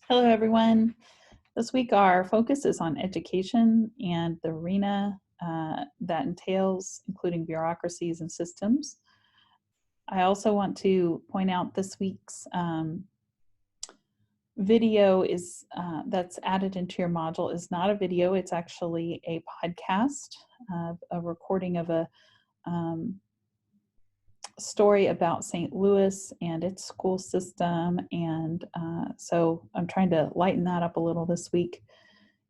Hello, everyone. This week, our focus is on education and the arena that entails, including bureaucracies and systems. I also want to point out this week's video is that's added into your module is not a video. It's actually a podcast, a recording of a story about St. Louis and its school system. And so I'm trying to lighten that up a little this week.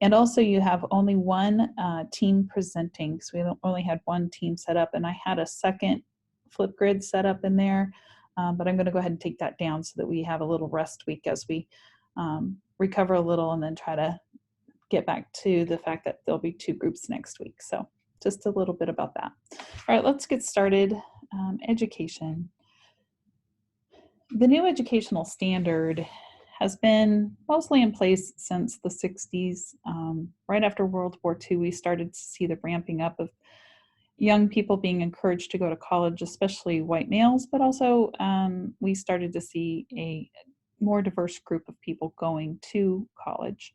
And also you have only one team presenting. So we only had one team set up, and I had a second Flipgrid set up in there, but I'm gonna go ahead and take that down so that we have a little rest week as we recover a little and then try to get back to the fact that there'll be two groups next week. So just a little bit about that. All right, let's get started. Education. The new educational standard has been mostly in place since the 60s. Right after World War II, we started to see the ramping up of young people being encouraged to go to college, especially white males, but also we started to see a more diverse group of people going to college.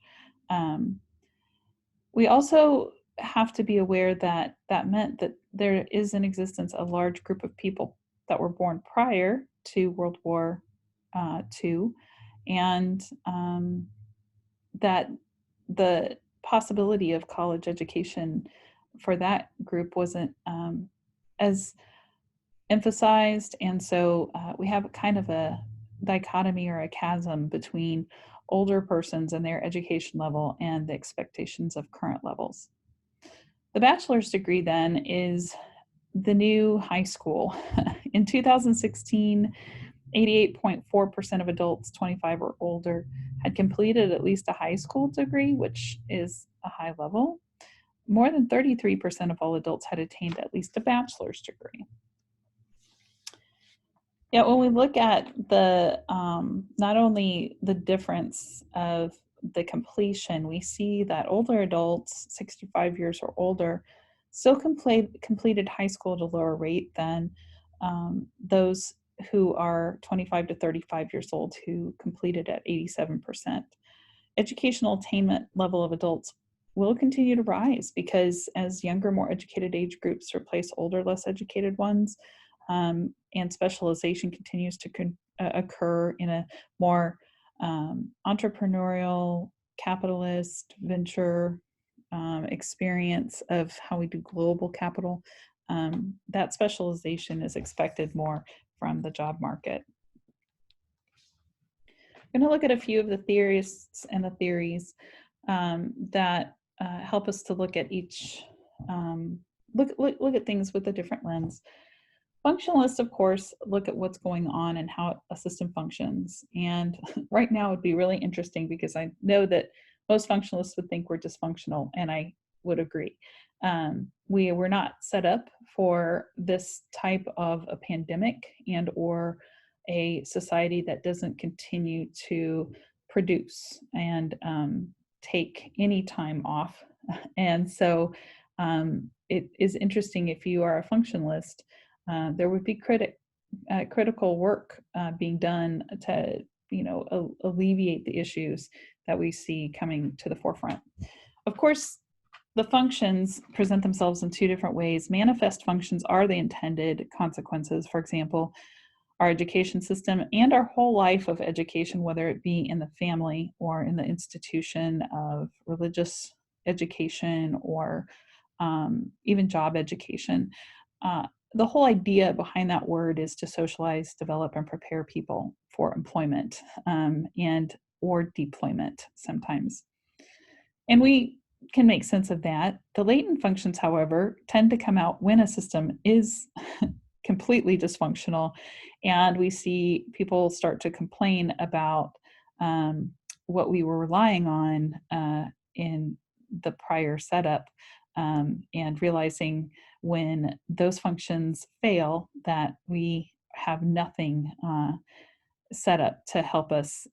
We also have to be aware that that meant that there is in existence a large group of people that were born prior to World War II, and that the possibility of college education for that group wasn't as emphasized. And so we have kind of a dichotomy or a chasm between older persons and their education level and the expectations of current levels. The bachelor's degree then is the new high school. In 2016, 88.4% of adults 25 or older had completed at least a high school degree, which is a high level. More than 33% of all adults had attained at least a bachelor's degree. Yeah, when we look at the not only the difference of the completion, we see that older adults, 65 years or older, still completed high school at a lower rate than those who are 25 to 35 years old, who completed at 87%. Educational attainment level of adults will continue to rise because as younger, more educated age groups replace older, less educated ones, and specialization continues to occur in a more entrepreneurial, capitalist, venture experience of how we do global capital, that specialization is expected more from the job market. I'm going to look at a few of the theorists and the theories that help us to look at each, look at things with a different lens. Functionalists, of course, look at what's going on and how a system functions. And right now would be really interesting because I know that most functionalists would think we're dysfunctional, and I would agree. We were not set up for this type of a pandemic and or a society that doesn't continue to produce and take any time off. And so it is interesting if you are a functionalist, there would be critical work being done to, alleviate the issues that we see coming to the forefront. Of course, the functions present themselves in two different ways. Manifest functions are the intended consequences. For example, our education system and our whole life of education, whether it be in the family or in the institution of religious education or even job education. The whole idea behind that word is to socialize, develop, and prepare people for employment and or deployment sometimes. And we can make sense of that. The latent functions, however, tend to come out when a system is completely dysfunctional, and we see people start to complain about what we were relying on in the prior setup, and realizing when those functions fail that we have nothing set up to help us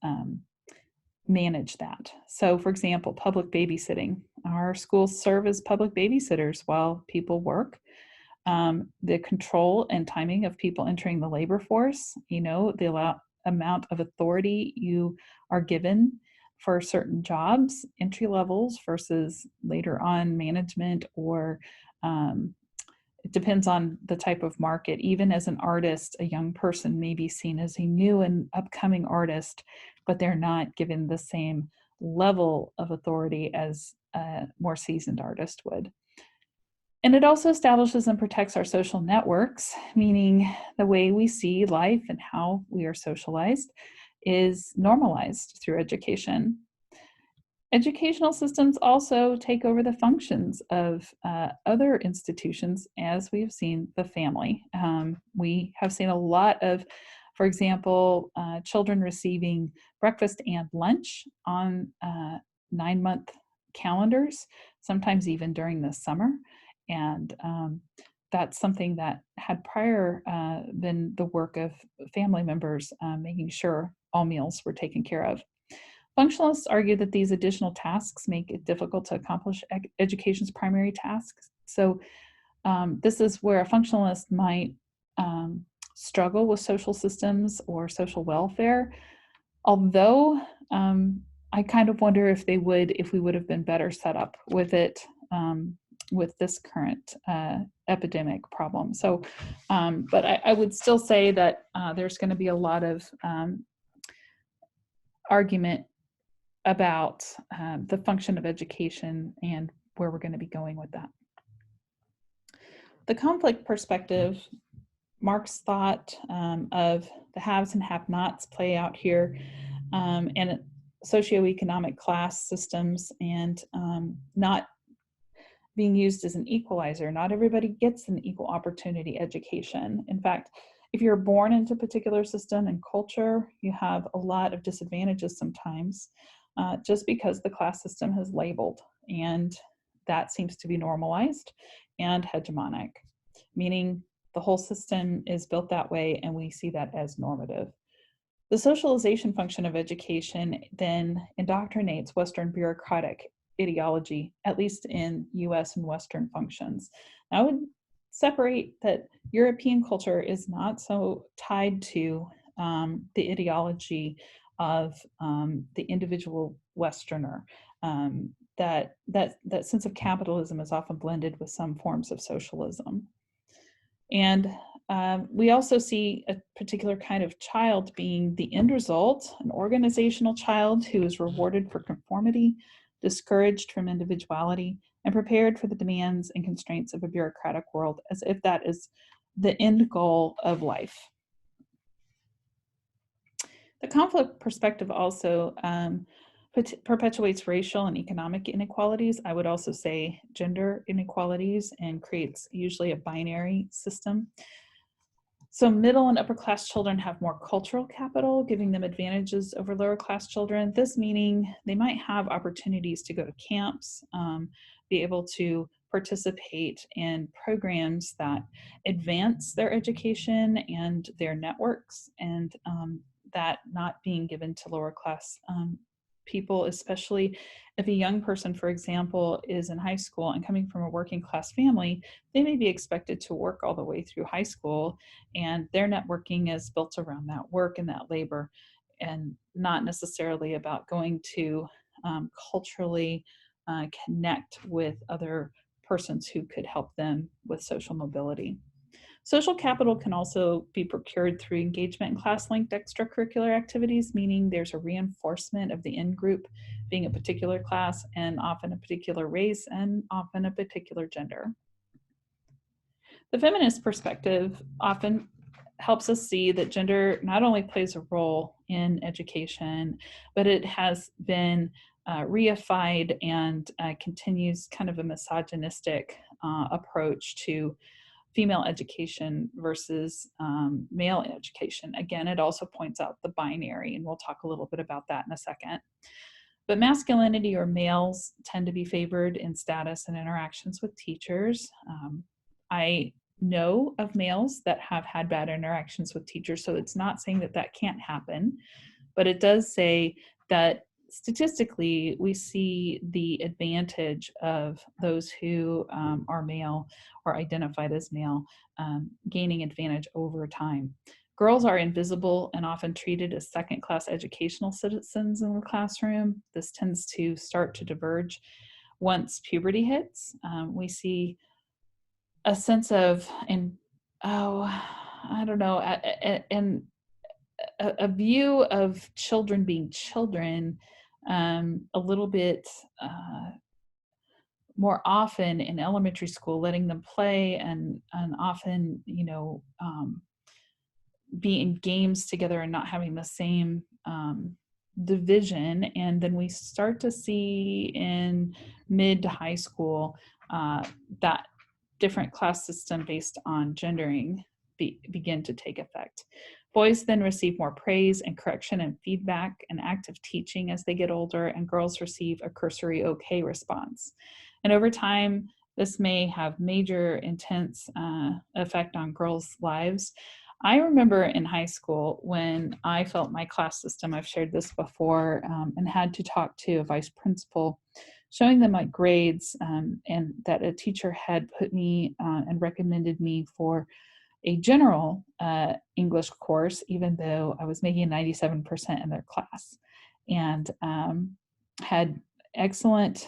manage that. So, for example, public babysitting. Our schools serve as public babysitters while people work. The control and timing of people entering the labor force, the amount of authority you are given for certain jobs, entry levels versus later on management, or it depends on the type of market. Even as an artist, a young person may be seen as a new and upcoming artist, but they're not given the same level of authority as a more seasoned artist would. And it also establishes and protects our social networks, meaning the way we see life and how we are socialized is normalized through education. Educational systems also take over the functions of other institutions, as we've seen the family. We have seen a lot of, for example, children receiving breakfast and lunch on 9-month calendars, sometimes even during the summer. And that's something that had prior been the work of family members, making sure all meals were taken care of. Functionalists argue that these additional tasks make it difficult to accomplish education's primary tasks. So this is where a functionalist might struggle with social systems or social welfare, although I kind of wonder if we would have been better set up with it, with this current epidemic problem. So, but I would still say that there's going to be a lot of argument about the function of education and where we're going to be going with that. The conflict perspective, Mark's thought of the haves and have-nots play out here, and socioeconomic class systems, and not being used as an equalizer. Not everybody gets an equal opportunity education. In fact, if you're born into a particular system and culture, you have a lot of disadvantages sometimes, just because the class system has labeled, and that seems to be normalized and hegemonic, meaning the whole system is built that way and we see that as normative. The socialization function of education then indoctrinates Western bureaucratic ideology, at least in US and Western functions. I would separate that European culture is not so tied to the ideology of the individual Westerner. That sense of capitalism is often blended with some forms of socialism. And we also see a particular kind of child being the end result, an organizational child who is rewarded for conformity, discouraged from individuality, and prepared for the demands and constraints of a bureaucratic world, as if that is the end goal of life. The conflict perspective also perpetuates racial and economic inequalities. I would also say gender inequalities, and creates usually a binary system. So middle and upper class children have more cultural capital, giving them advantages over lower class children. This meaning they might have opportunities to go to camps, be able to participate in programs that advance their education and their networks, and that not being given to lower class people, especially if a young person, for example, is in high school and coming from a working class family. They may be expected to work all the way through high school, and their networking is built around that work and that labor, and not necessarily about going to culturally connect with other persons who could help them with social mobility. Social capital can also be procured through engagement in class-linked extracurricular activities, meaning there's a reinforcement of the in-group being a particular class, and often a particular race, and often a particular gender. The feminist perspective often helps us see that gender not only plays a role in education, but it has been reified and continues kind of a misogynistic approach to female education versus male education. Again, it also points out the binary, and we'll talk a little bit about that in a second. But masculinity, or males, tend to be favored in status and interactions with teachers. I know of males that have had bad interactions with teachers, so it's not saying that that can't happen, but it does say that statistically, we see the advantage of those who are male or identified as male gaining advantage over time. Girls are invisible and often treated as second-class educational citizens in the classroom. This tends to start to diverge once puberty hits. We see a sense of, and oh, I don't know, and a view of children being children a little bit more often in elementary school, letting them play and often, be in games together and not having the same division. And then we start to see in mid to high school that different class system based on gendering begin to take effect. Boys then receive more praise and correction and feedback and active teaching as they get older, and girls receive a cursory okay response. And over time, this may have major intense effect on girls' lives. I remember in high school when I felt my class system, I've shared this before, and had to talk to a vice principal, showing them my grades, and that a teacher had put me and recommended me for a general English course, even though I was making 97% in their class, and had excellent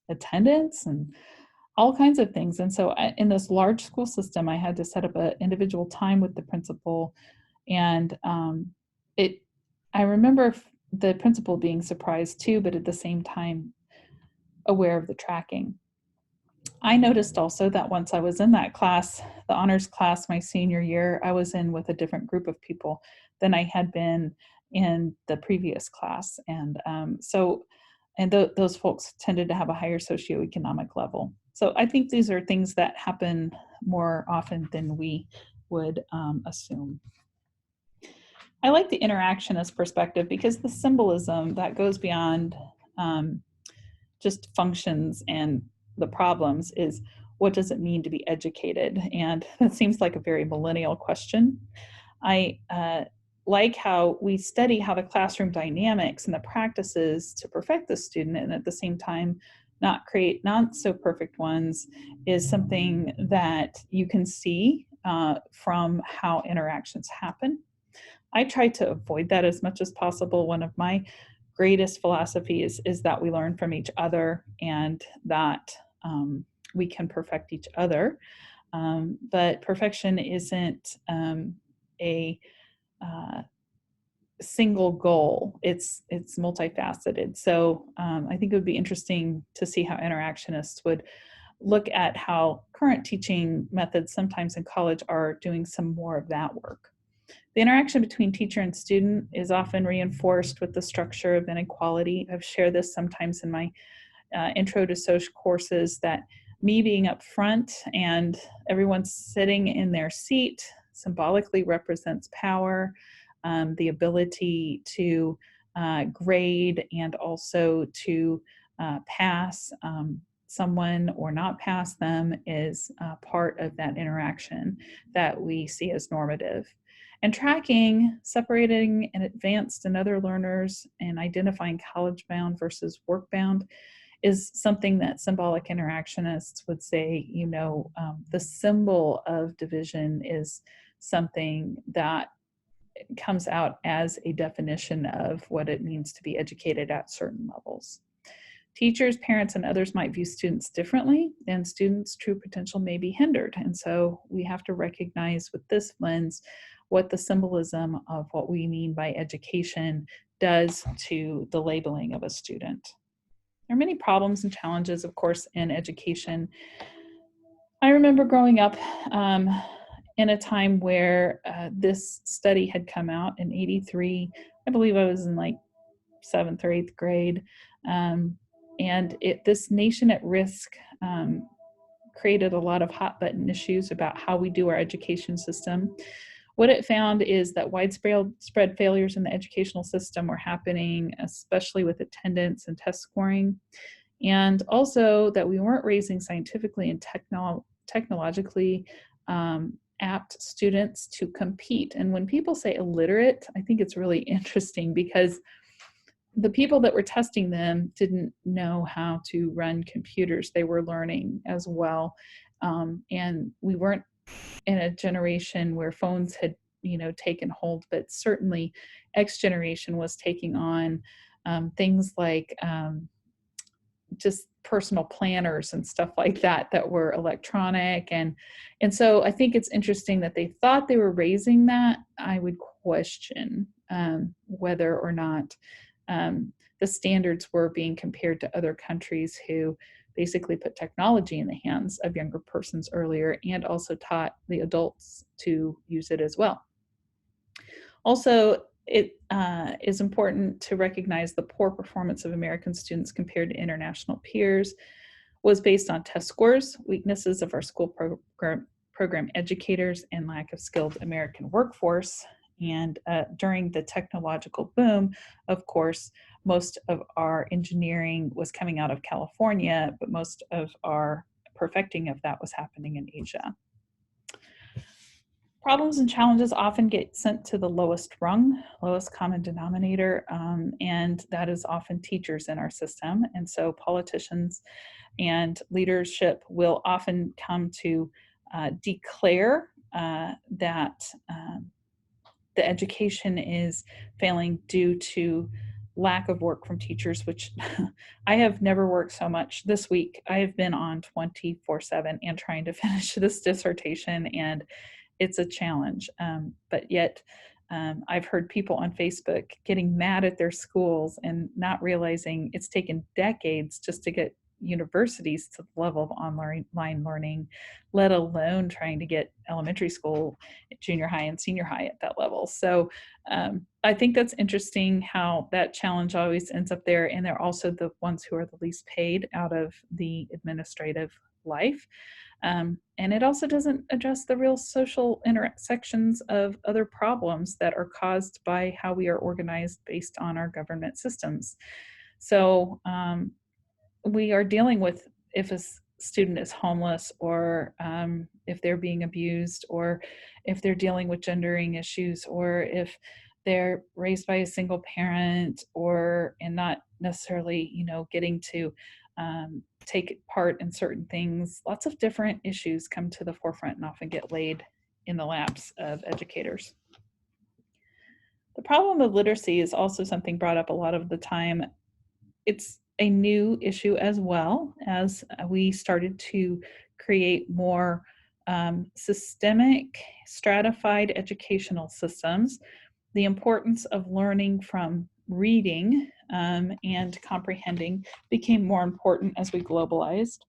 attendance and all kinds of things. And so in this large school system, I had to set up an individual time with the principal. And I remember the principal being surprised too, but at the same time aware of the tracking. I noticed also that once I was in that class, the honors class, my senior year, I was in with a different group of people than I had been in the previous class. And those folks tended to have a higher socioeconomic level. So I think these are things that happen more often than we would assume. I like the interactionist perspective because the symbolism that goes beyond just functions and the problems is, what does it mean to be educated? And that seems like a very millennial question. I like how we study how the classroom dynamics and the practices to perfect the student and at the same time not create not so perfect ones is something that you can see from how interactions happen. I try to avoid that as much as possible. One of my greatest philosophies is that we learn from each other and that we can perfect each other. But perfection isn't a single goal. It's multifaceted. So I think it would be interesting to see how interactionists would look at how current teaching methods, sometimes in college, are doing some more of that work. The interaction between teacher and student is often reinforced with the structure of inequality. I've shared this sometimes in my intro to social courses, that me being up front and everyone sitting in their seat symbolically represents power, the ability to grade and also to pass someone or not pass them is part of that interaction that we see as normative. And tracking, separating and advanced and other learners and identifying college-bound versus work-bound is something that symbolic interactionists would say, the symbol of division is something that comes out as a definition of what it means to be educated at certain levels. Teachers, parents, and others might view students differently, and students' true potential may be hindered. And so we have to recognize with this lens what the symbolism of what we mean by education does to the labeling of a student. There are many problems and challenges, of course, in education. I remember growing up in a time where this study had come out in '83. I believe I was in like 7th or 8th grade. And this Nation at Risk created a lot of hot button issues about how we do our education system. What it found is that widespread failures in the educational system were happening, especially with attendance and test scoring, and also that we weren't raising scientifically and technologically apt students to compete. And when people say illiterate, I think it's really interesting because the people that were testing them didn't know how to run computers. They were learning as well. And we weren't in a generation where phones had taken hold, but certainly X generation was taking on things like just personal planners and stuff like that were electronic. And so I think it's interesting that they thought they were raising that. I would question whether or not the standards were being compared to other countries who basically put technology in the hands of younger persons earlier and also taught the adults to use it as well. Also, it is important to recognize the poor performance of American students compared to international peers was based on test scores, weaknesses of our school program educators, and lack of skilled American workforce. And during the technological boom, of course, most of our engineering was coming out of California, but most of our perfecting of that was happening in Asia. Problems and challenges often get sent to the lowest rung, lowest common denominator, and that is often teachers in our system. And so politicians and leadership will often come to declare that the education is failing due to lack of work from teachers, which I have never worked so much. This week, I have been on 24/7 and trying to finish this dissertation, and it's a challenge. But yet, I've heard people on Facebook getting mad at their schools and not realizing it's taken decades just to get universities to the level of online learning, let alone trying to get elementary school, junior high, and senior high at that level. So I think that's interesting how that challenge always ends up there. And they're also the ones who are the least paid out of the administrative life. And it also doesn't address the real social intersections of other problems that are caused by how we are organized based on our government systems. So we are dealing with if a student is homeless, or if they're being abused, or if they're dealing with gendering issues, or if they're raised by a single parent, and not necessarily, getting to take part in certain things. Lots of different issues come to the forefront and often get laid in the laps of educators. The problem of literacy is also something brought up a lot of the time. It's a new issue as well, as we started to create more systemic, stratified educational systems. The importance of learning from reading and comprehending became more important as we globalized.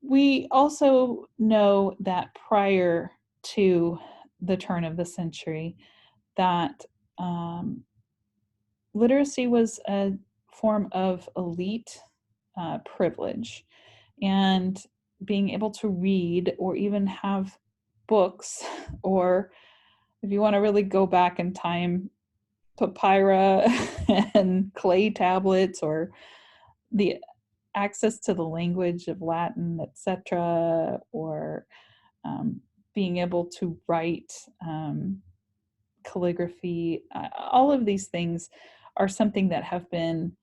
We also know that prior to the turn of the century, that literacy was a form of elite privilege, and being able to read or even have books, or if you want to really go back in time, papyri and clay tablets, or the access to the language of Latin, etc., or being able to write calligraphy, all of these things are something that have been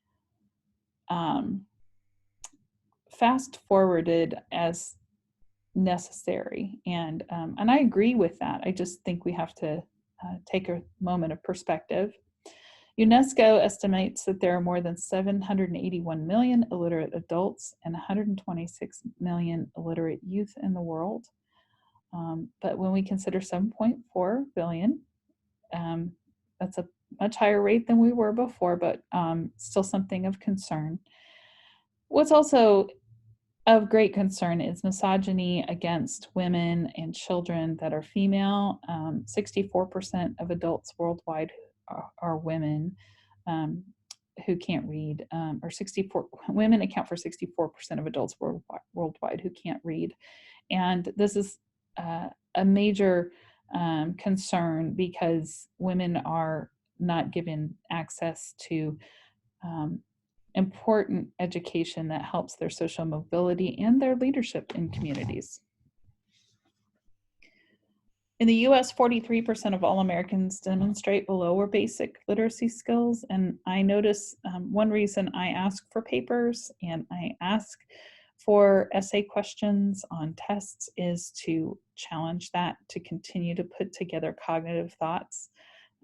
fast forwarded as necessary, and I agree with that. I just think we have to take a moment of perspective. UNESCO estimates that there are more than 781 million illiterate adults and 126 million illiterate youth in the world. But when we consider 7.4 billion, that's a much higher rate than we were before, but still something of concern. What's also of great concern is misogyny against women and children that are female. 64% of adults worldwide are women who can't read, or 64 women account for 64% of adults worldwide who can't read. And this is a major concern because women are not given access to important education that helps their social mobility and their leadership in communities. In the US, 43% of all Americans demonstrate below or basic literacy skills. And I notice one reason I ask for papers and I ask for essay questions on tests is to challenge that, to continue to put together cognitive thoughts,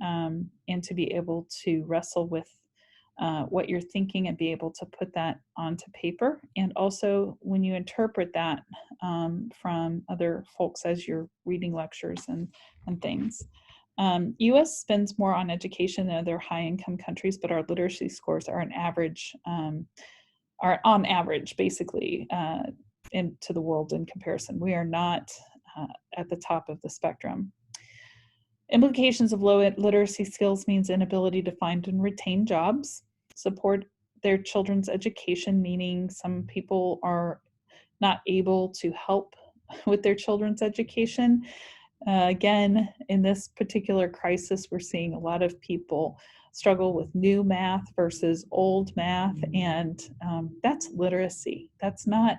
and to be able to wrestle with what you're thinking and be able to put that onto paper. And also when you interpret that from other folks as you're reading lectures and things. US spends more on education than other high income countries, but our literacy scores are on average, basically, into the world in comparison. We are not at the top of the spectrum. Implications of low literacy skills means inability to find and retain jobs, support their children's education, meaning some people are not able to help with their children's education. Again, in this particular crisis, we're seeing a lot of people struggle with new math versus old math, and that's literacy. That's not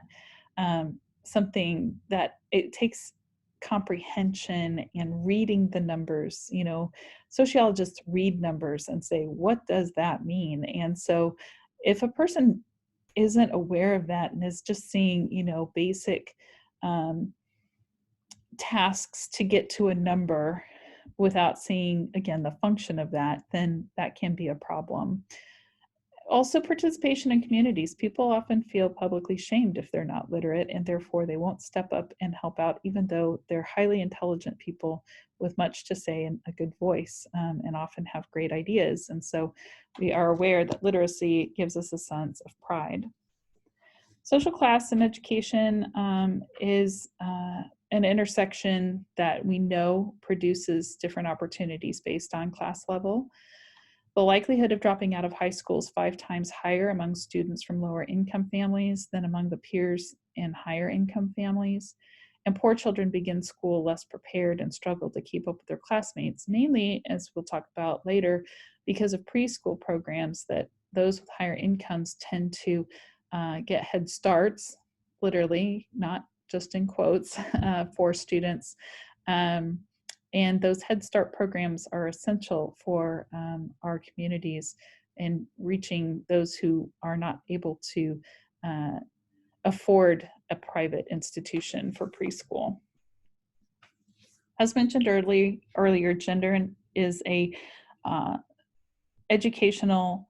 something that it takes comprehension and reading the numbers. Sociologists read numbers and say, what does that mean? And so if a person isn't aware of that and is just seeing, basic tasks to get to a number without seeing, again, the function of that, then that can be a problem. Also, participation in communities. People often feel publicly shamed if they're not literate, and therefore they won't step up and help out, even though they're highly intelligent people with much to say and a good voice, and often have great ideas. And so we are aware that literacy gives us a sense of pride. Social class in education is an intersection that we know produces different opportunities based on class level. The likelihood of dropping out of high school is 5 times higher among students from lower income families than among the peers in higher income families. And poor children begin school less prepared and struggle to keep up with their classmates, mainly, as we'll talk about later, because of preschool programs that those with higher incomes tend to get head starts, literally, not just in quotes, for students. And those Head Start programs are essential for our communities in reaching those who are not able to afford a private institution for preschool. As mentioned earlier, gender is a educational,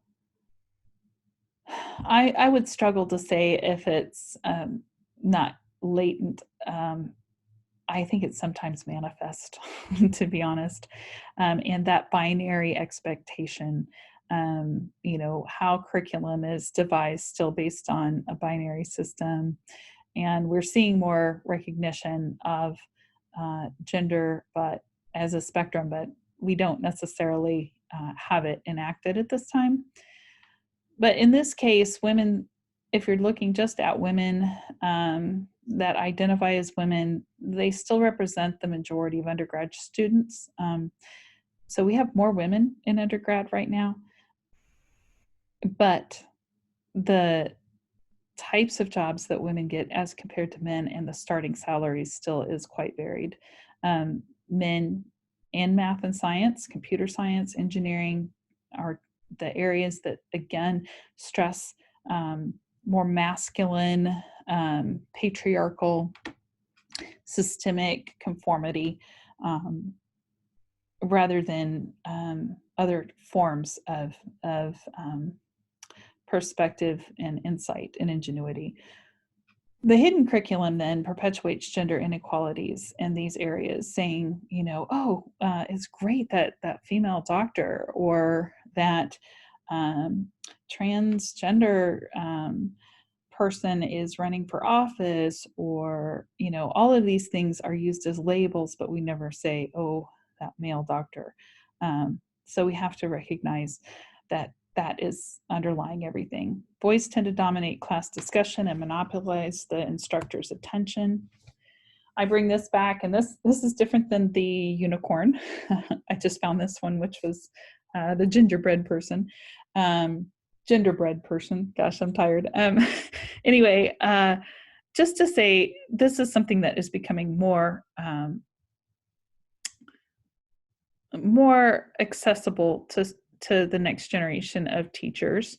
I would struggle to say if it's not latent. I think it's sometimes manifest, to be honest. And that binary expectation, how curriculum is devised still based on a binary system. And we're seeing more recognition of gender, but as a spectrum, but we don't necessarily have it enacted at this time. But in this case, women, if you're looking just at women that identify as women, they still represent the majority of undergrad students. So we have more women in undergrad right now, but the types of jobs that women get as compared to men and the starting salaries still is quite varied. Men in math and science, computer science, engineering are the areas that, again, stress more masculine, patriarchal, systemic conformity, rather than other forms of perspective and insight and ingenuity. The hidden curriculum then perpetuates gender inequalities in these areas, saying, it's great that that female doctor or that transgender person is running for office, or, all of these things are used as labels, but we never say, oh, that male doctor. So we have to recognize that that is underlying everything. Boys tend to dominate class discussion and monopolize the instructor's attention. I bring this back, and this is different than the unicorn. I just found this one, which was the gingerbread person. Genderbread person. Gosh, I'm tired. Anyway, just to say, this is something that is becoming more accessible to the next generation of teachers,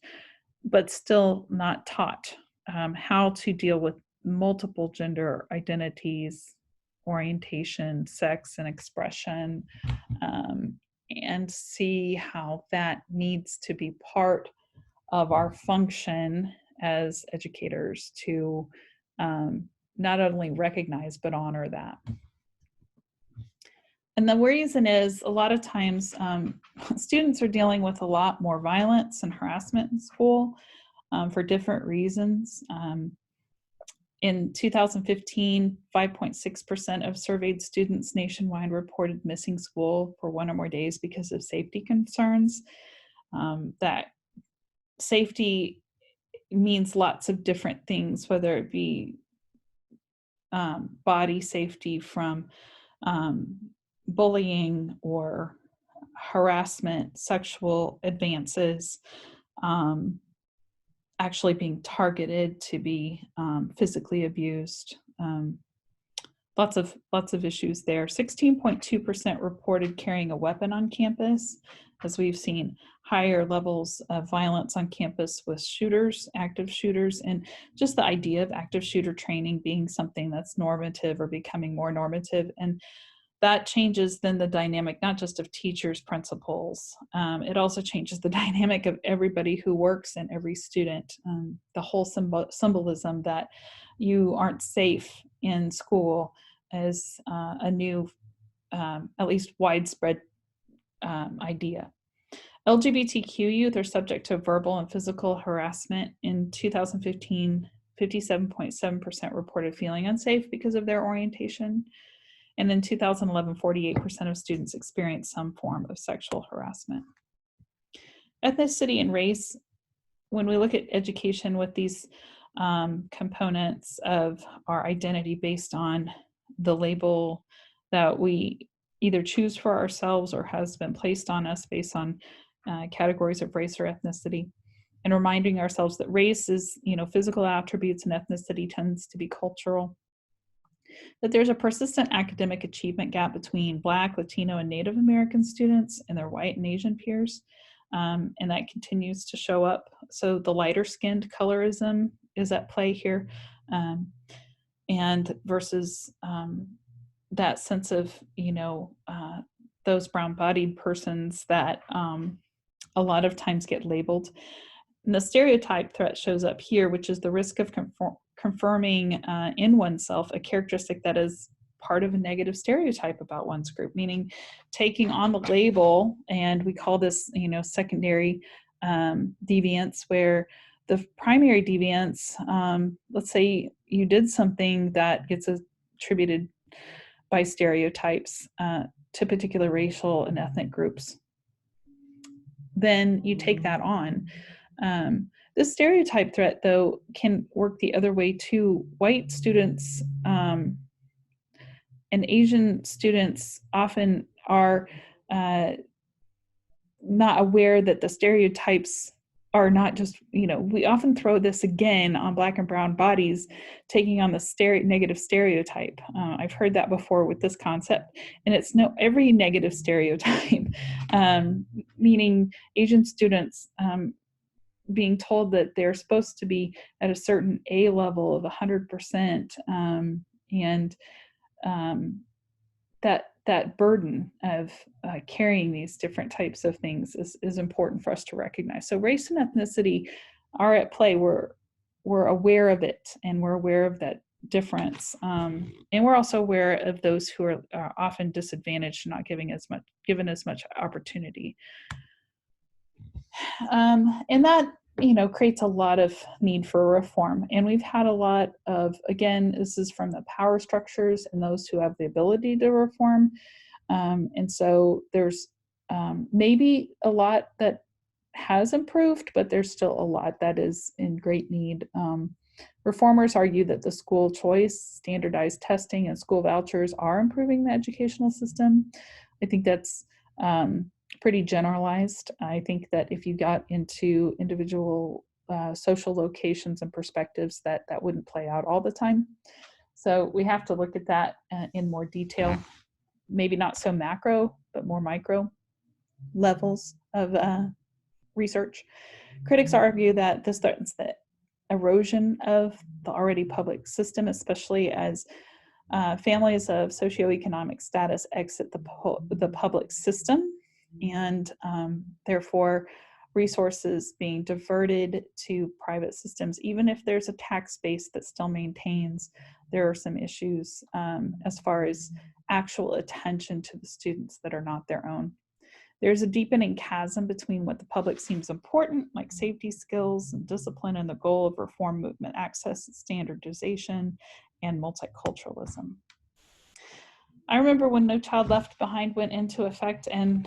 but still not taught how to deal with multiple gender identities, orientation, sex, and expression, and see how that needs to be part of our function as educators to not only recognize but honor that. And the reason is a lot of times students are dealing with a lot more violence and harassment in school for different reasons. In 2015, 5.6% of surveyed students nationwide reported missing school for one or more days because of safety concerns. That safety means lots of different things, whether it be body safety from bullying or harassment, sexual advances, actually being targeted to be physically abused. Lots of issues there. 16.2% reported carrying a weapon on campus, as we've seen higher levels of violence on campus with shooters, active shooters, and just the idea of active shooter training being something that's normative or becoming more normative. And that changes then the dynamic, not just of teachers, principals. It also changes the dynamic of everybody who works and every student. The whole symbolism that you aren't safe in school is a new, at least widespread idea. LGBTQ youth are subject to verbal and physical harassment. In 2015, 57.7% reported feeling unsafe because of their orientation. And in 2011, 48% of students experienced some form of sexual harassment. Ethnicity and race, when we look at education with these components of our identity based on the label that we either choose for ourselves or has been placed on us based on categories of race or ethnicity, and reminding ourselves that race is, physical attributes and ethnicity tends to be cultural. That there's a persistent academic achievement gap between Black, Latino, and Native American students and their white and Asian peers, and that continues to show up. So the lighter-skinned colorism is at play here, and versus that sense of, those brown-bodied persons that a lot of times get labeled. And the stereotype threat shows up here, which is the risk of confirming in oneself a characteristic that is part of a negative stereotype about one's group, meaning taking on the label, and we call this, secondary deviance, where the primary deviance, let's say you did something that gets attributed by stereotypes to particular racial and ethnic groups, then you take that on. This stereotype threat, though, can work the other way too. White students and Asian students often are not aware that the stereotypes are not just, we often throw this again on Black and brown bodies, taking on the negative stereotype. I've heard that before with this concept, and it's every negative stereotype, meaning Asian students being told that they're supposed to be at a certain A level of 100%, and that burden of carrying these different types of things is important for us to recognize. So race and ethnicity are at play. We're aware of it, and we're aware of that difference, and we're also aware of those who are often disadvantaged, not given as much opportunity. And that, creates a lot of need for reform. And we've had a lot of, again, this is from the power structures and those who have the ability to reform. And so there's maybe a lot that has improved, but there's still a lot that is in great need. Reformers argue that the school choice, standardized testing, and school vouchers are improving the educational system. I think that's pretty generalized. I think that if you got into individual social locations and perspectives, that wouldn't play out all the time. So we have to look at that in more detail, maybe not so macro, but more micro levels of research. Critics argue that this threatens the erosion of the already public system, especially as families of socioeconomic status exit the public system, and therefore resources being diverted to private systems. Even if there's a tax base that still maintains, there are some issues as far as actual attention to the students that are not their own. There's a deepening chasm between what the public seems important, like safety skills and discipline, and the goal of reform movement access, standardization, and multiculturalism. I remember when No Child Left Behind went into effect, and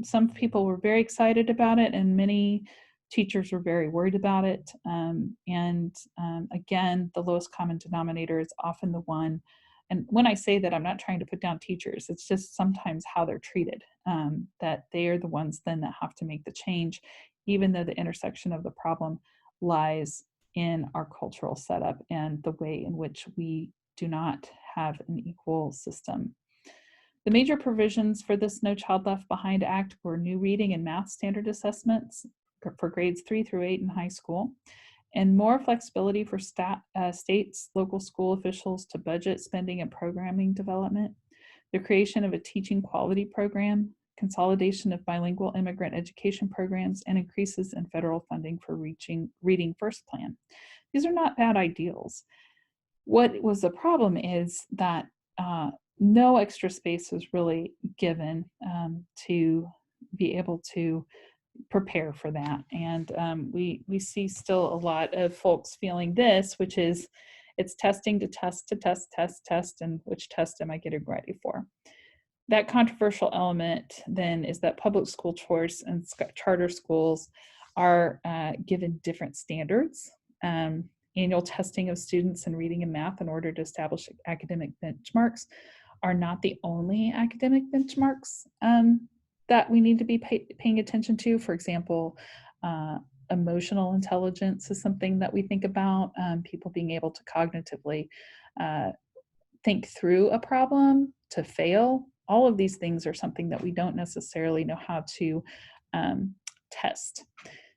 some people were very excited about it, and many teachers were very worried about it. Again, the lowest common denominator is often the one. And when I say that, I'm not trying to put down teachers. It's just sometimes how they're treated, that they are the ones then that have to make the change, even though the intersection of the problem lies in our cultural setup and the way in which we do not have an equal system. The major provisions for this No Child Left Behind Act were new reading and math standard assessments for grades 3 through 8 in high school, and more flexibility for states, local school officials to budget spending and programming development, the creation of a teaching quality program, consolidation of bilingual immigrant education programs, and increases in federal funding for Reading First Plan. These are not bad ideals. What was the problem is that no extra space was really given to be able to prepare for that. And we see still a lot of folks feeling this, which is it's testing to test, and which test am I getting ready for? That controversial element then is that public school choice and charter schools are given different standards. Annual testing of students in reading and math in order to establish academic benchmarks are not the only academic benchmarks that we need to be paying attention to. For example, emotional intelligence is something that we think about, people being able to cognitively think through a problem, to fail. All of these things are something that we don't necessarily know how to test.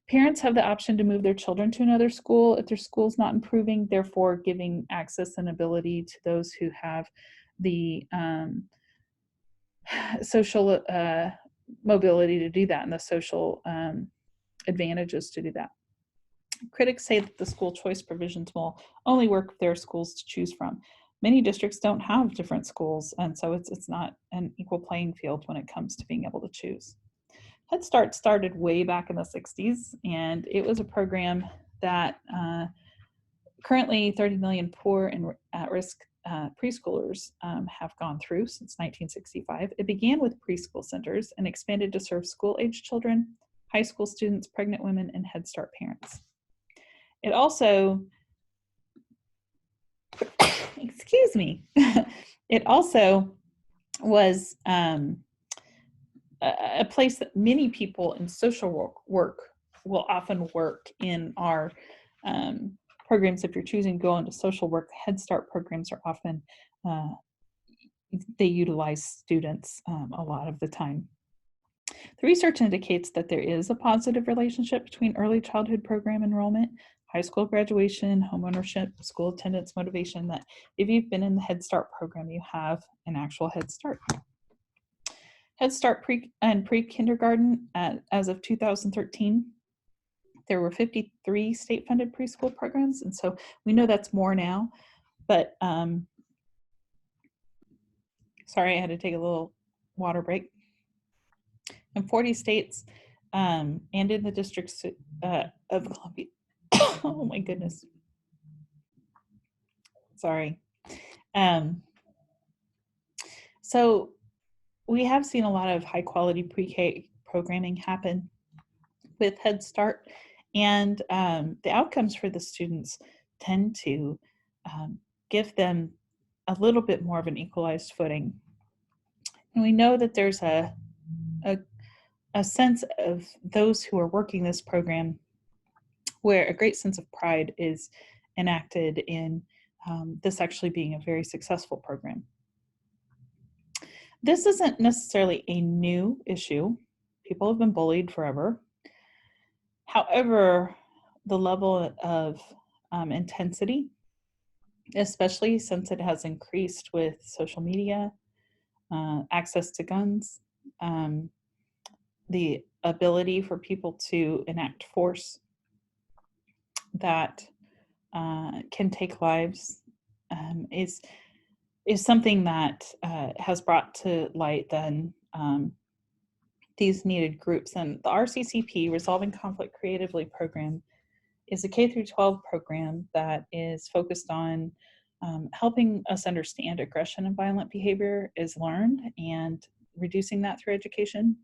Parents have the option to move their children to another school if their school is not improving, therefore giving access and ability to those who have the social mobility to do that and the social advantages to do that. Critics say that the school choice provisions will only work if there are schools to choose from. Many districts don't have different schools, and so it's not an equal playing field when it comes to being able to choose. Head Start started way back in the 60s, and it was a program that currently 30 million poor and at-risk preschoolers have gone through since 1965. It began with preschool centers and expanded to serve school-age children, high school students, pregnant women, and Head Start parents. It also, excuse me, it also was a place that many people in social work will often work in our programs. If you're choosing to go into social work, Head Start programs are often, they utilize students a lot of the time. The research indicates that there is a positive relationship between early childhood program enrollment, high school graduation, homeownership, school attendance motivation, that if you've been in the Head Start program, you have an actual Head Start. Head Start pre-kindergarten, as of 2013, there were 53 state-funded preschool programs, and so we know that's more now, but sorry, I had to take a little water break. In 40 states and in the districts of Columbia. Oh my goodness. Sorry. So we have seen a lot of high quality pre-K programming happen with Head Start, and the outcomes for the students tend to give them a little bit more of an equalized footing. And we know that there's a sense of those who are working this program where a great sense of pride is enacted in this actually being a very successful program. This isn't necessarily a new issue. People have been bullied forever. However, the level of intensity, especially since it has increased with social media, access to guns, the ability for people to enact force that can take lives, is something that has brought to light then these needed groups. And the RCCP, Resolving Conflict Creatively program, is a K through 12 program that is focused on helping us understand aggression and violent behavior is learned and reducing that through education.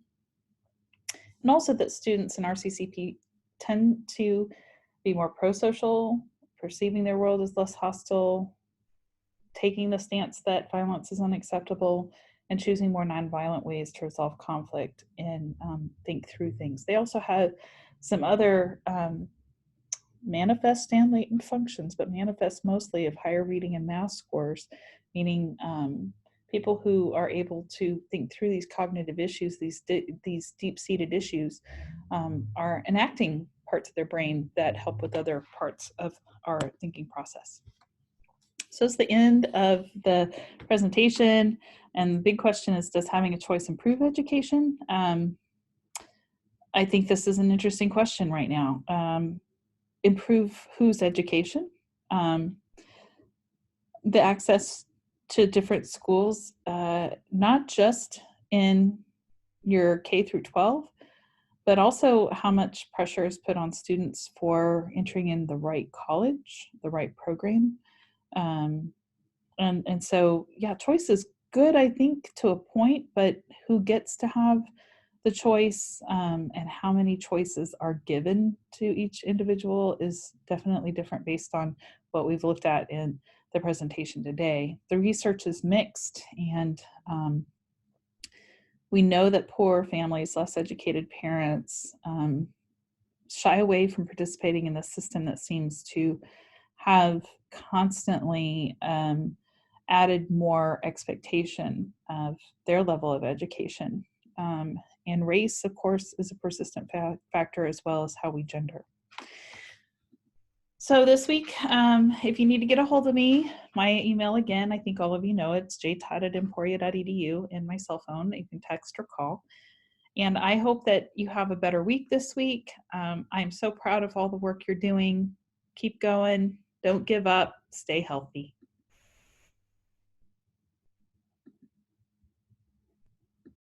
And also that students in RCCP tend to be more pro-social, perceiving their world as less hostile, taking the stance that violence is unacceptable, and choosing more nonviolent ways to resolve conflict and think through things. They also have some other manifest and latent functions, but manifest mostly of higher reading and math scores, meaning people who are able to think through these cognitive issues, these deep-seated issues, are enacting parts of their brain that help with other parts of our thinking process. So it's the end of the presentation, and the big question is, does having a choice improve education? I think this is an interesting question right now. Improve whose education? The access to different schools, not just in your K through 12, but also how much pressure is put on students for entering in the right college, the right program. And so, yeah, choice is good, I think, to a point, but who gets to have the choice and how many choices are given to each individual is definitely different based on what we've looked at in the presentation today. The research is mixed, and we know that poor families, less educated parents, shy away from participating in the system that seems to have constantly added more expectation of their level of education. And race, of course, is a persistent factor, as well as how we gender. So this week, if you need to get a hold of me, my email again, I think all of you know, it's jtodd@emporia.edu, and my cell phone. You can text or call. And I hope that you have a better week this week. I'm so proud of all the work you're doing. Keep going. Don't give up. Stay healthy.